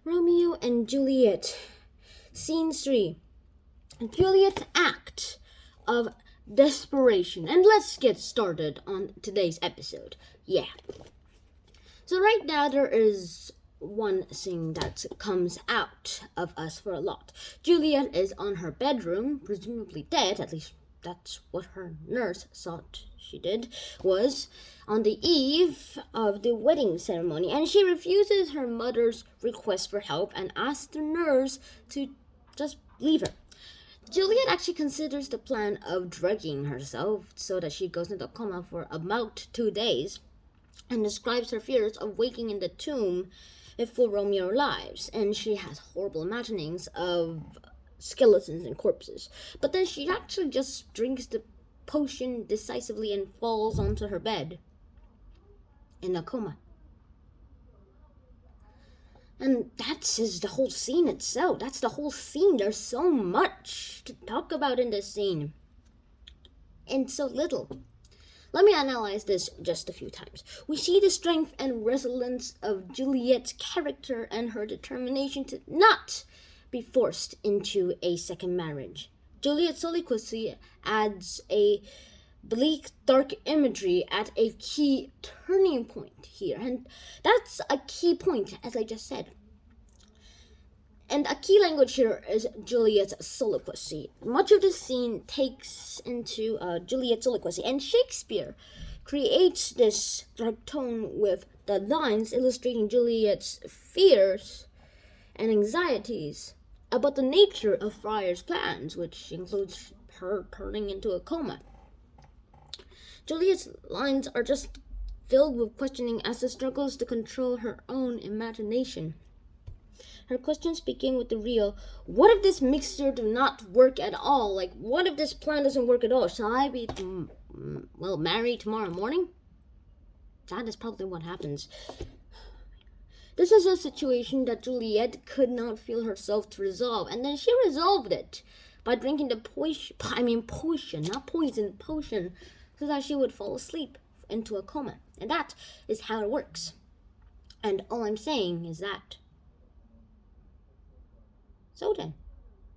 Romeo and Juliet, Scene 3. Juliet's act of desperation. And let's get started on today's episode. Yeah. So right now there is one thing that comes out of us for a lot. Juliet is on her bedroom, presumably dead, at least that's what her nurse thought she did, was on the eve of the wedding ceremony, and she refuses her mother's request for help and asks the nurse to just leave her. Juliet actually considers the plan of drugging herself so that she goes into a coma for about 2 days, and describes her fears of waking in the tomb before Romeo arrives, and she has horrible imaginings of skeletons and corpses. But then she actually just drinks the potion decisively and falls onto her bed in a coma. And that's just the whole scene itself. That's the whole scene. There's so much to talk about in this scene, and so little. Let me analyze this just a few times. We see the strength and resilience of Juliet's character and her determination to not be forced into a second marriage. Juliet's soliloquy adds a bleak, dark imagery at a key turning point here. And that's a key point, as I just said. And a key language here is Juliet's soliloquy. Much of the scene takes into Juliet's soliloquy, and Shakespeare creates this dark tone with the lines illustrating Juliet's fears and anxieties about the nature of Friar's plans, which includes her turning into a coma. Juliet's lines are just filled with questioning as she struggles to control her own imagination. Her questions begin with the real, what if this mixture do not work at all? Like, what if this plan doesn't work at all? Shall I be, married tomorrow morning? That is probably what happens. This is a situation that Juliet could not feel herself to resolve, and then she resolved it by drinking the potion, so that she would fall asleep into a coma. And that is how it works. And all I'm saying is that. So then,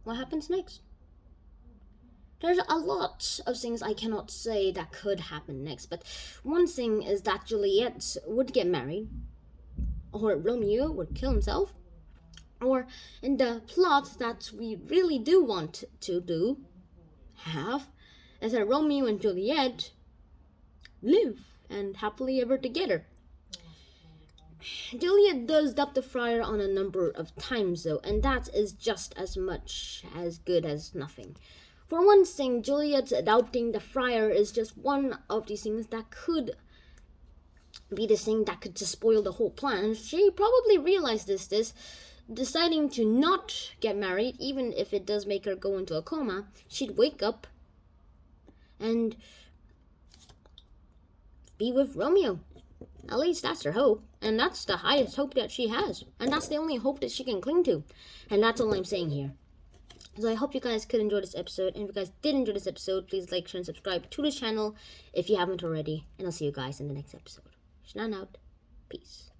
what happens next? There's a lot of things I cannot say that could happen next, but one thing is that Juliet would get married, or Romeo would kill himself, or in the plot that we really do want to have, is that Romeo and Juliet live and happily ever together. Juliet does doubt the friar on a number of times though, and that is just as much as good as nothing. For one thing, Juliet's doubting the friar is just one of these things that could be the thing that could just spoil the whole plan. She probably realized this, deciding to not get married, even if it does make her go into a coma. She'd wake up and be with Romeo. At least that's her hope, and that's the highest hope that she has, and that's the only hope that she can cling to, and that's all I'm saying here. So I hope you guys could enjoy this episode, and if you guys did enjoy this episode, please like, share, and subscribe to this channel if you haven't already, and I'll see you guys in the next episode. Shnan out. Peace.